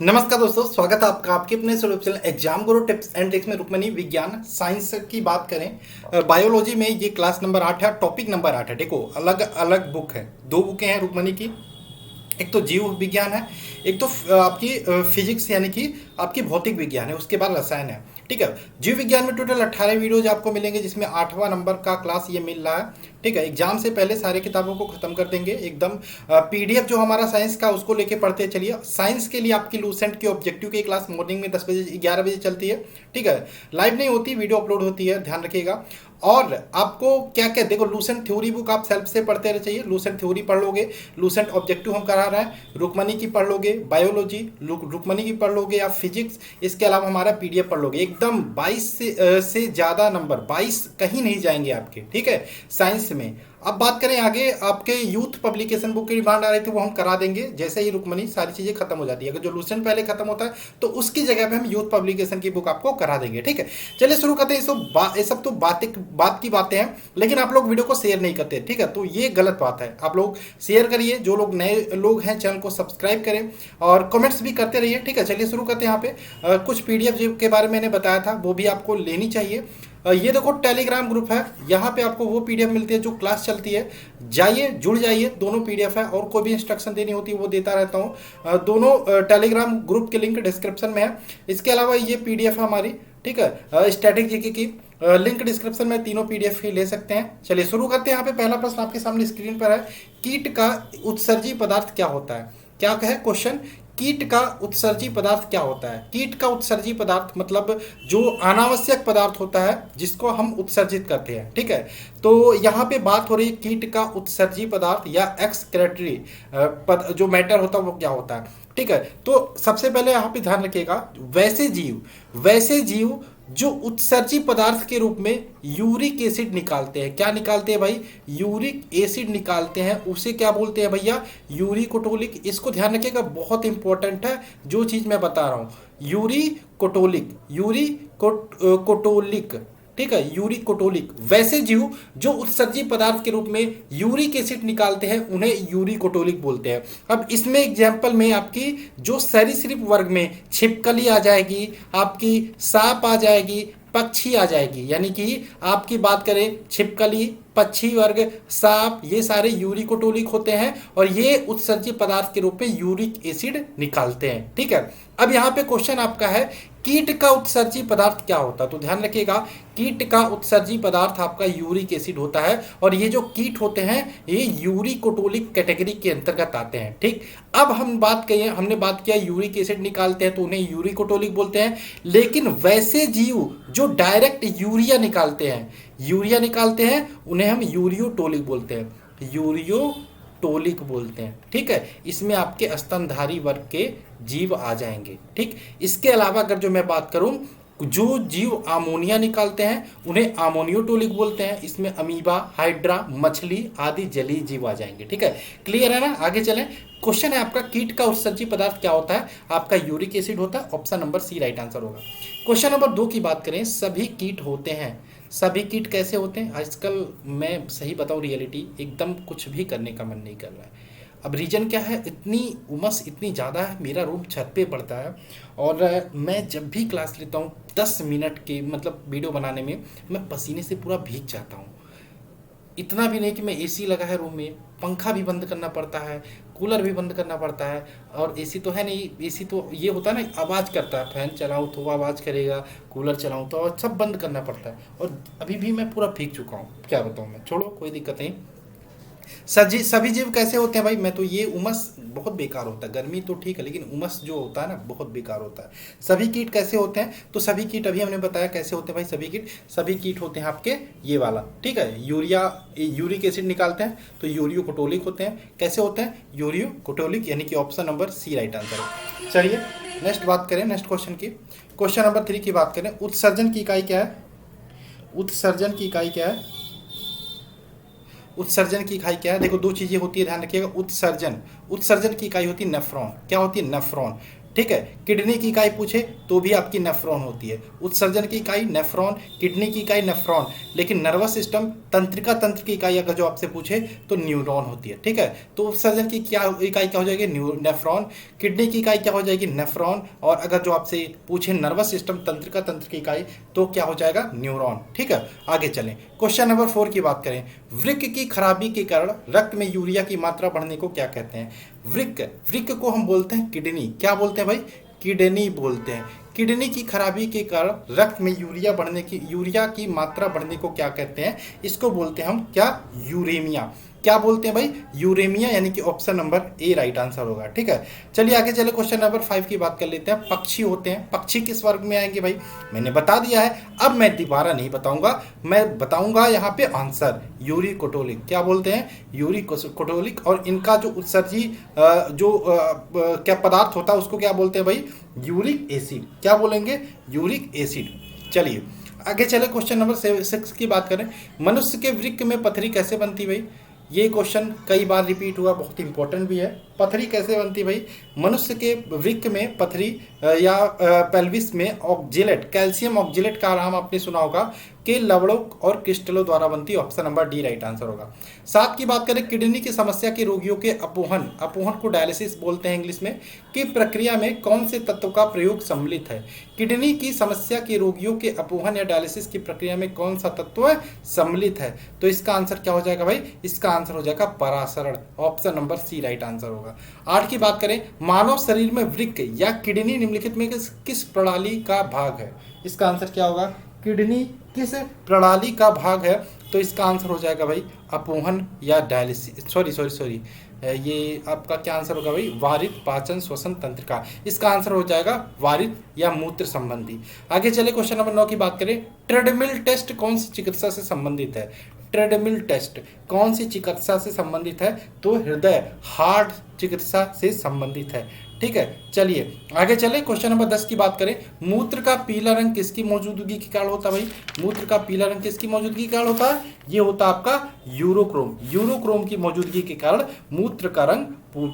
नमस्कार दोस्तों, स्वागत है आपका आपके अपने YouTube channel exam Guru tips and tricks में। रुक्मणी विज्ञान साइंस की बात करें, बायोलॉजी में ये क्लास नंबर 8 है, टॉपिक नंबर 8 है। देखो, अलग अलग बुक है, दो बुकें हैं रुक्मणी की। एक तो जीव विज्ञान है, एक तो आपकी फिजिक्स यानी कि आपकी भौतिक विज्ञान है, उसके बाद रसायन है। ठीक है, जीव विज्ञान में टोटल 18 वीडियोज आपको मिलेंगे, जिसमें 8वां नंबर का क्लास ये मिल रहा है। ठीक है, एग्जाम से पहले सारे किताबों को खत्म कर देंगे एकदम। पीडीएफ जो हमारा साइंस का उसको लेके पढ़ते चलिए। साइंस के लिए आपकी लूसेंट की ऑब्जेक्टिव की क्लास मॉर्निंग में 10 बजे 11 बजे चलती है। ठीक है, लाइव नहीं होती, वीडियो अपलोड होती है, ध्यान रखिएगा। और आपको क्या क्या देखो, लूसेंट थ्योरी बुक आप सेल्फ से पढ़ते रह चाहिए। लूसेंट थ्योरी पढ़ लोगे, लूसेंट ऑब्जेक्टिव हम करा रहे हैं, रुक्मणी की पढ़ लोगे, बायोलॉजी रुक्मणी की पढ़ लोगे, या फिजिक्स, इसके अलावा हमारा पीडीएफ पढ़ लोगे। एकदम 22 से ज़्यादा नंबर, 22 कहीं नहीं जाएंगे आपके। ठीक है, साइंस में। अब बात करें आगे, आपके यूथ पब्लिकेशन बुक की डिमांड आ रही थी, वो हम करा देंगे जैसे ही रुक्मणी सारी चीज़ें खत्म हो जाती है। अगर जो लूसेंट पहले खत्म होता है तो उसकी जगह पे हम यूथ पब्लिकेशन की बुक आपको करा देंगे। ठीक है, चलिए शुरू करते हैं। ये सब तो बात की बातें हैं, लेकिन आप लोग वीडियो को शेयर नहीं करते। ठीक है, तो ये गलत बात है। आप लोग शेयर करिए, जो लोग नए लोग हैं चैनल को सब्सक्राइब करें और कमेंट्स भी करते रहिए। ठीक है, चलिए शुरू करते हैं। यहाँ पे कुछ पीडीएफ के बारे में मैंने बताया था, वो भी आपको लेनी चाहिए। ये देखो, टेलीग्राम ग्रुप है, यहाँ पे आपको वो पीडीएफ मिलती है जो क्लास चलती है। जाइए, जुड़ जाइए, दोनों पीडीएफ है, और कोई भी इंस्ट्रक्शन देनी होती है वो देता रहता हूँ। दोनों टेलीग्राम ग्रुप के लिंक डिस्क्रिप्शन में है। इसके अलावा ये पीडीएफ है हमारी। ठीक है, स्टैटिक जीके की लिंक डिस्क्रिप्शन में, तीनों पीडीएफ ही ले सकते हैं। चलिए शुरू करते हैं। यहाँ पे पहला प्रश्न आपके सामने स्क्रीन पर है, कीट का उत्सर्जी पदार्थ क्या होता है? क्या है क्वेश्चन? कीट का उत्सर्जी पदार्थ क्या होता है? कीट का उत्सर्जी पदार्थ मतलब जो अनावश्यक पदार्थ होता है जिसको हम उत्सर्जित करते हैं। ठीक है, तो यहाँ पे बात हो रही है कीट का उत्सर्जी पदार्थ या एक्सक्रेटरी जो मैटर होता है वो क्या होता है। ठीक है, तो सबसे पहले यहाँ पे ध्यान रखिएगा, वैसे जीव जो उत्सर्जी पदार्थ के रूप में यूरिक एसिड निकालते हैं। क्या निकालते हैं भाई? यूरिक एसिड निकालते हैं, उसे क्या बोलते हैं भैया? यूरिकोटोलिक। इसको ध्यान रखिएगा, बहुत इंपॉर्टेंट है जो चीज मैं बता रहा हूं। यूरिकोटोलिक। ठीक है, यूरिकोटोलिक। वैसे जीव जो उत्सर्जी पदार्थ के रूप में यूरिक एसिड निकालते हैं उन्हें यूरिकोटोलिक बोलते हैं। अब इसमें एग्जांपल में आपकी जो सरीसृप वर्ग में छिपकली आ जाएगी, आपकी सांप आ जाएगी, पक्षी आ जाएगी। यानी कि आपकी बात करें, छिपकली, पक्षी वर्ग, सांप, ये सारे यूरिकोटोलिक होते हैं और ये उत्सर्जी पदार्थ के रूप में यूरिक एसिड निकालते हैं। ठीक है, अब यहाँ पे क्वेश्चन आपका है, कीट का उत्सर्जी पदार्थ क्या होता है? तो ध्यान रखिएगा, कीट का उत्सर्जी पदार्थ आपका यूरिक एसिड होता है, और ये जो कीट होते हैं ये यूरिकोटोलिक कैटेगरी के अंतर्गत आते हैं। ठीक, अब हमने बात किया यूरिक एसिड निकालते हैं तो उन्हें यूरिकोटोलिक बोलते हैं। लेकिन वैसे जीव जो डायरेक्ट यूरिया निकालते हैं उन्हें हम यूरियोटोलिक बोलते हैं। ठीक है, इसमें आपके स्तनधारी वर्ग के जीव आ जाएंगे। ठीक, इसके अलावा अगर जो मैं बात करूं, जो जीव अमोनिया निकालते हैं उन्हें अमोनियोटोलिक बोलते हैं। इसमें अमीबा, हाइड्रा, मछली आदि जलीय जीव आ जाएंगे। ठीक है, क्लियर है ना? आगे चलें। क्वेश्चन है आपका, कीट का उत्सर्जी पदार्थ क्या होता है? आपका यूरिक एसिड होता है। Option number C right answer होगा। क्वेश्चन नंबर 2 की बात करें, सभी कीट होते हैं। सभी कीट कैसे होते हैं? आजकल मैं सही बताऊं, रियलिटी एकदम कुछ भी करने का मन नहीं कर रहा है। अब रीजन क्या है, इतनी उमस इतनी ज़्यादा है, मेरा रूम छत पे पड़ता है, और मैं जब भी क्लास लेता हूँ 10 मिनट के मतलब वीडियो बनाने में मैं पसीने से पूरा भीग जाता हूँ। इतना भी नहीं कि मैं एसी लगा है रूम में, पंखा भी बंद करना पड़ता है, कूलर भी बंद करना पड़ता है, और एसी तो है नहीं। एसी तो ये होता है ना, आवाज़ करता है, फैन चलाऊँ तो आवाज़ करेगा, कूलर चलाऊँ तो सब बंद करना पड़ता है, और अभी भी मैं पूरा भीग चुका हूँ। क्या बताऊँ मैं, छोड़ो, कोई दिक्कत नहीं। सभी जीव कैसे होते हैं भाई? मैं तो ये उमस बहुत बेकार होता है, गर्मी तो ठीक है लेकिन उमस जो होता है ना बहुत बेकार होता है। सभी कीट कैसे होते हैं? तो सभी कीट अभी हमने बताया कैसे होते हैं भाई। सभी कीट होते हैं आपके ये वाला। ठीक है, यूरिक एसिड निकालते हैं तो यूरियोकोटोलिक होते हैं। कैसे होते हैं? यूरियोकोटोलिक, यानी कि option number C right answer है। चलिए नेक्स्ट बात करें, नेक्स्ट क्वेश्चन की। क्वेश्चन नंबर 3 की बात करें, उत्सर्जन की इकाई क्या है? उत्सर्जन की इकाई क्या है? उत्सर्जन की इकाई क्या है? देखो, दो चीजें होती है, ध्यान रखिएगा। उत्सर्जन की इकाई होती है नेफ्रॉन। क्या होती है? नेफ्रॉन। ठीक है। किडनी की इकाई पूछे तो भी आपकी नेफ्रॉन होती है। उत्सर्जन की इकाई नेफ्रॉन, किडनी की इकाई नेफ्रॉन, लेकिन नर्वस सिस्टम तंत्रिका तंत्र की इकाई अगर जो आपसे पूछे तो न्यूरॉन होती है, ठीक है। तो उत्सर्जन की क्या इकाई क्या हो जाएगी, नेफ्रॉन। किडनी की इकाई क्या हो जाएगी, नेफ्रॉन। और अगर जो आपसे पूछे नर्वस सिस्टम तंत्रिका तंत्र की इकाई तो क्या हो जाएगा, न्यूरॉन, ठीक है। आगे चलें, क्वेश्चन नंबर 4 की बात करें। वृक्क की खराबी के कारण रक्त में यूरिया की मात्रा बढ़ने को क्या कहते हैं। वृक्क, वृक्क को हम बोलते हैं किडनी। क्या बोलते हैं भाई, किडनी बोलते हैं। किडनी की खराबी के कारण रक्त में यूरिया की मात्रा बढ़ने को क्या कहते हैं, इसको बोलते हैं हम क्या, यूरेमिया। क्या बोलते हैं भाई, यूरेमिया, यानी कि option number A right answer होगा, ठीक है। चलिए आगे चले, क्वेश्चन नंबर 5 की बात कर लेते हैं। पक्षी होते हैं, पक्षी किस वर्ग में आएंगे भाई, मैंने बता दिया है, अब मैं दोबारा नहीं बताऊंगा, मैं बताऊंगा यहाँ पे आंसर, यूरिकोटोलिक। क्या बोलते हैं, यूरिकोटोलिक। और इनका जो उत्सर्जी क्या पदार्थ होता है उसको क्या बोलते हैं भाई, यूरिक एसिड। क्या बोलेंगे, यूरिक एसिड। चलिए आगे चले, क्वेश्चन नंबर 6 की बात करें। मनुष्य के वृक्क में पथरी कैसे बनती भाई, ये क्वेश्चन कई बार रिपीट हुआ, बहुत इंपॉर्टेंट भी है। पथरी कैसे बनती भाई, मनुष्य के वृक्क में पथरी या पेल्विस में ऑक्जेलेट, कैल्शियम ऑक्जेलेट का नाम आपने सुना होगा, के लवणों और क्रिस्टलों द्वारा बनती है। Option number D right answer होगा। 7 की बात करें, किडनी की समस्या के रोगियों के अपोहन, अपोहन को डायलिसिस बोलते हैं इंग्लिश में, की प्रक्रिया में कौन से तत्व का प्रयोग सम्मिलित है। किडनी की समस्या के रोगियों के अपोहन या डायलिसिस की प्रक्रिया में कौन सा तत्व सम्मिलित है, तो इसका आंसर क्या हो जाएगा भाई, इसका आंसर हो जाएगा परासरण। Option number C right answer होगा। 8 की बात करें, मानव शरीर में वृक्क या किडनी निम्नलिखित में किस प्रणाली का भाग है, इसका आंसर क्या होगा, किडनी किस प्रणाली का भाग है, तो इसका आंसर हो जाएगा भाई अपोहन या डायलिसिस, सॉरी ये आपका क्या आंसर होगा भाई, वारित पाचन श्वसन तंत्र का, इसका आंसर हो जाएगा वारित या मूत्र संबंधी। आगे चले, क्वेश्चन नंबर 9 की बात करें। ट्रेडमिल टेस्ट कौन सी चिकित्सा से संबंधित है, ट्रेडमिल टेस्ट कौन सी चिकित्सा से संबंधित है, तो हृदय हार्ट चिकित्सा से संबंधित है, ठीक है। चलिए आगे चले, क्वेश्चन नंबर 10 की बात करें। मूत्र का पीला रंग किसकी मौजूदगी के कारण होता है भाई, मूत्र का पीला रंग किसकी मौजूदगी के कारण होता है, ये होता है आपका यूरोक्रोम, यूरोक्रोम की मौजूदगी के कारण मूत्र का रंग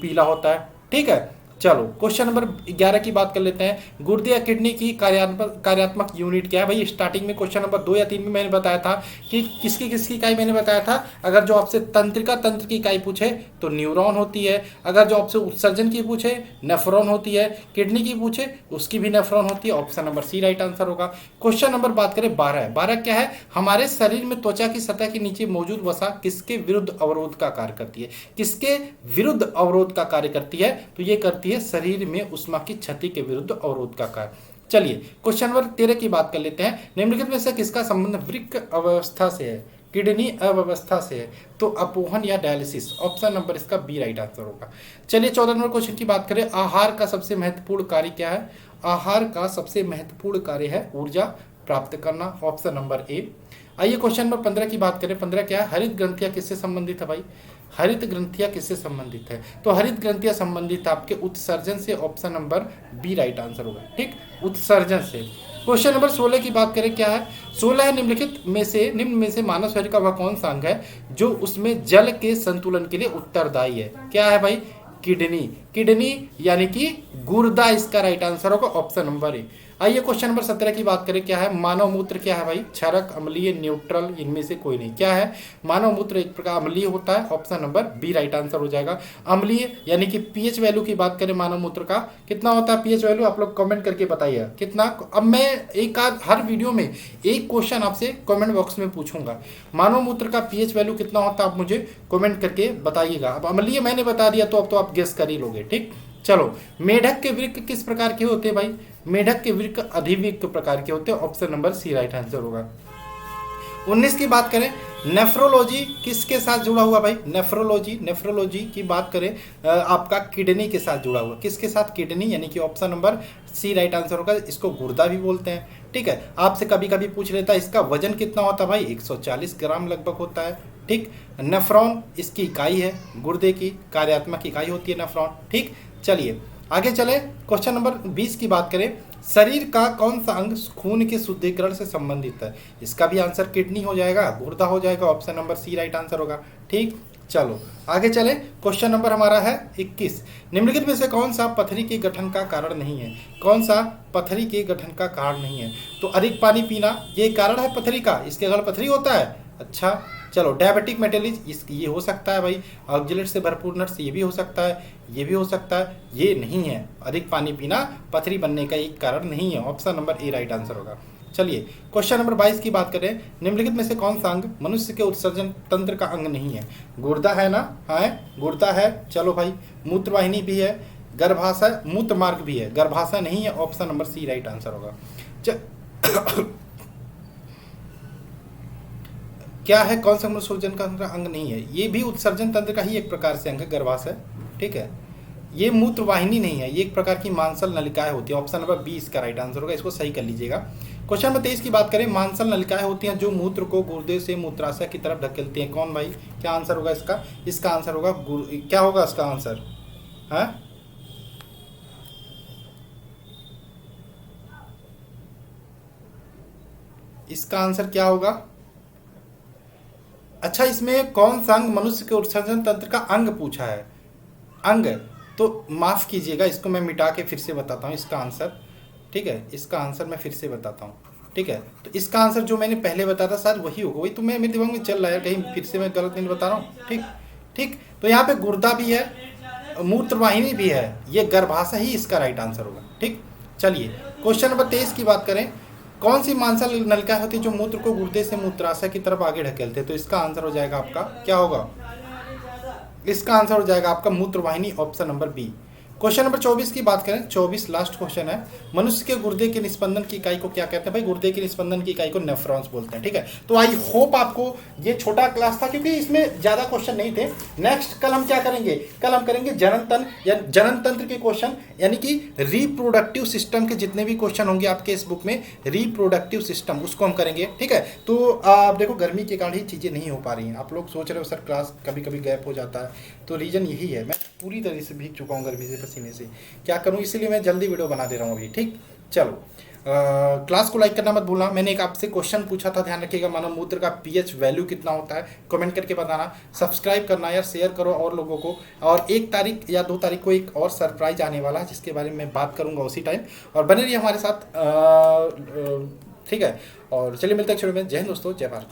पीला होता है, ठीक है। चलो क्वेश्चन नंबर 11 की बात कर लेते हैं। गुर्दे या किडनी की कार्यात्मक यूनिट क्या है भाई, स्टार्टिंग में क्वेश्चन नंबर 2 या 3 में मैंने बताया था कि किसकी किसकी इकाई मैंने बताया था। अगर जो आपसे तंत्रिका तंत्र की इकाई पूछे तो न्यूरॉन होती है, अगर जो आपसे उत्सर्जन की पूछे नेफ्रॉन होती है, किडनी की पूछे उसकी भी नेफ्रॉन होती है। Option number C right answer होगा। क्वेश्चन नंबर बात करें 12 क्या है, हमारे शरीर में त्वचा की सतह के नीचे मौजूद वसा किसके विरुद्ध अवरोध का कार्य करती है, किसके विरुद्ध अवरोध का कार्य करती है, तो ये करती है शरीर में उष्मा की क्षति के विरुद्ध अवरोध का कार्य। चलिए क्वेश्चन नंबर 13 की बात कर लेते हैं। निम्नलिखित में से किसका संबंध वृक्क अवस्था से है, किडनी अव्यवस्था से है, तो अपोहन या डायलिसिस। ऑप्शन नंबर इसका बी राइट आंसर होगा। चलिए 14 नंबर क्वेश्चन की बात करें। आहार का सबसे महत्वपूर्ण कार्य क्या है, आहार का सबसे महत्वपूर्ण कार्य है ऊर्जा प्राप्त करना। Option number A. आइए क्वेश्चन नंबर 15 की बात करें। 15 क्या है, हरित ग्रंथियां किससे संबंधित है भाई, हरित ग्रंथियां किससे संबंधित है, तो हरित ग्रंथियां संबंधित आपके उत्सर्जन से। Option number B right answer होगा, ठीक, उत्सर्जन से। क्वेश्चन नंबर 16 की बात करें, क्या है 16 है, निम्न में से मानव शरीर का वह कौन सा अंग है जो उसमें जल के संतुलन के लिए उत्तरदायी है। क्या है भाई, किडनी, किडनी यानी कि गुर्दा इसका राइट आंसर होगा। Option number A. आइए क्वेश्चन नंबर 17 की बात करें। क्या है, मानव मूत्र क्या है भाई, क्षारक, अम्लीय, न्यूट्रल, इनमें से कोई नहीं। क्या है, मानव मूत्र एक प्रकार अम्लीय होता है। Option number B right answer हो जाएगा। अम्लीय यानी कि पीएच वैल्यू की बात करें मानव मूत्र का कितना होता है पीएच वैल्यू, आप लोग कमेंट करके बताइए कितना। अब मैं एक आध हर वीडियो में एक क्वेश्चन आपसे कमेंट बॉक्स में पूछूंगा, मानव मूत्र का पीएच वैल्यू कितना होता है, आप मुझे कमेंट करके बताइएगा। अब अम्लीय मैंने बता दिया तो अब तो आप गेस कर ही लोगे, ठीक। चलो, मेढक के वृक्क किस प्रकार के होते हैं भाई, मेढक के वृक्क अधिवृक्क प्रकार के होते हैं। Option number C right answer होगा। 19 की बात करें, नेफ्रोलॉजी किसके साथ जुड़ा हुआ भाई, नेफ्रोलॉजी की बात करें आपका किडनी के साथ जुड़ा हुआ, किसके साथ, किडनी, यानी कि option number C right answer होगा। इसको गुर्दा भी बोलते हैं, ठीक है। आपसे कभी कभी पूछ लेता है इसका वजन कितना होता है भाई, 140 ग्राम लगभग होता है, ठीक। नेफ्रॉन इसकी इकाई है, गुर्दे की कार्यात्मक इकाई होती है नेफ्रॉन, ठीक। चलिए आगे चले, क्वेश्चन नंबर 20 की बात करें। शरीर का कौन सा अंग खून के शुद्धिकरण से संबंधित है, इसका भी आंसर किडनी हो जाएगा, गुर्दा हो जाएगा। Option number C right answer होगा, ठीक। चलो आगे चले। क्वेश्चन नंबर हमारा है 21। निम्नलिखित में से कौन सा पथरी के गठन का कारण नहीं है? कौन सा पथरी के गठन का कारण नहीं है? तो अधिक पानी पीना ये कारण है पथरी का, इसके अगर पथरी होता है। अच्छा चलो, डायबिटिक मेटालिज ये हो सकता है भाई, ऑक्जेलेट से भरपूर नट्स ये भी हो सकता है, ये भी हो सकता है, ये नहीं है। अधिक पानी पीना पथरी बनने का एक कारण नहीं है। Option number A right answer होगा। चलिए क्वेश्चन नंबर 22 की बात करें। निम्नलिखित में से कौन सा अंग मनुष्य के उत्सर्जन तंत्र का अंग नहीं है? गुर्दा है ना? हाँ गुर्दा है। चलो भाई, मूत्रवाहिनी भी है, गर्भाशय मूत्र मार्ग भी है, गर्भाशय नहीं है। Option number C right answer होगा। क्या है? कौन सा उत्सर्जन का अंग नहीं है? ये भी उत्सर्जन तंत्र का ही एक प्रकार से अंग है, गर्भाशय। ठीक है, ये मूत्रवाहिनी नहीं है, ये एक प्रकार की मांसल नलिकाएं होती है। ऑप्शन नंबर बी इसका राइट आंसर होगा, इसको सही कर लीजिएगा। क्वेश्चन नंबर 23 की बात करें। मांसल नलिकाएं होती हैं जो मूत्र को गुर्दे से मूत्राशय की तरफ धकेलती हैं। कौन भाई? क्या आंसर होगा इसका? इसका आंसर होगा क्या होगा इसका आंसर? हाँ, इसका आंसर क्या होगा? अच्छा, इसमें कौन सा अंग मनुष्य के उत्सर्जन तंत्र का अंग पूछा है? अंग तो माफ कीजिएगा, इसको मैं मिटा के फिर से बताता हूँ इसका आंसर। ठीक है, इसका आंसर मैं फिर से बताता हूँ। ठीक है, तो इसका आंसर जो मैंने पहले बताया था शायद वही होगा, वही तो मेरे दिमाग में चल रहा है, कहीं फिर से मैं गलत नहीं बता रहा हूँ। ठीक ठीक, तो यहाँ पे गुर्दा भी है, मूत्रवाहिनी भी है, ये गर्भाशय ही इसका राइट आंसर होगा। ठीक, चलिए क्वेश्चन नंबर 23 की बात करें। कौन सी मांसल नलिका होती है जो मूत्र को गुर्दे से मूत्राशय की तरफ आगे ढकेलते हैं? तो इसका आंसर हो जाएगा आपका, क्या होगा? इसका आंसर हो जाएगा आपका मूत्रवाहिनी। Option number B. Question number 24 की बात करें, 24 लास्ट क्वेश्चन है। मनुष्य के गुर्दे के निस्पंदन की इकाई को क्या कहते हैं? भाई गुर्दे के निस्पंदन की इकाई को नेफ्रॉन्स बोलते हैं। ठीक है, तो आई होप आपको ये छोटा क्लास था, क्योंकि इसमें ज्यादा क्वेश्चन नहीं थे। नेक्स्ट कल हम क्या करेंगे? कल हम करेंगे जनन तंत्र या जनन तंत्र के क्वेश्चन, यानी कि रिप्रोडक्टिव सिस्टम के जितने भी क्वेश्चन होंगे आपके इस बुक में, रिप्रोडक्टिव सिस्टम उसको हम करेंगे। ठीक है, तो आप देखो गर्मी के कारण ही चीजें नहीं हो पा रही हैं। आप लोग सोच रहे हो सर क्लास कभी कभी गैप हो जाता है, तो रीजन यही है। मैं पूरी तरह से भीग चुका हूँ गर्मी से, पसीने से, क्या करूँ, इसीलिए मैं जल्दी वीडियो बना दे रहा हूँ अभी। ठीक, चलो क्लास को लाइक करना मत भूलना। मैंने एक आपसे क्वेश्चन पूछा था, ध्यान रखिएगा, मानव मूत्र का पीएच वैल्यू कितना होता है? कमेंट करके बताना। सब्सक्राइब करना यार, शेयर करो और लोगों को। और 1 तारीख या 2 तारीख को एक और सरप्राइज आने वाला है, जिसके बारे में मैं बात करूंगा उसी टाइम, और बने रहिए हमारे साथ। ठीक है, और चलिए मिलते हैं शुरू में। जय हिंद दोस्तों, जय भारत।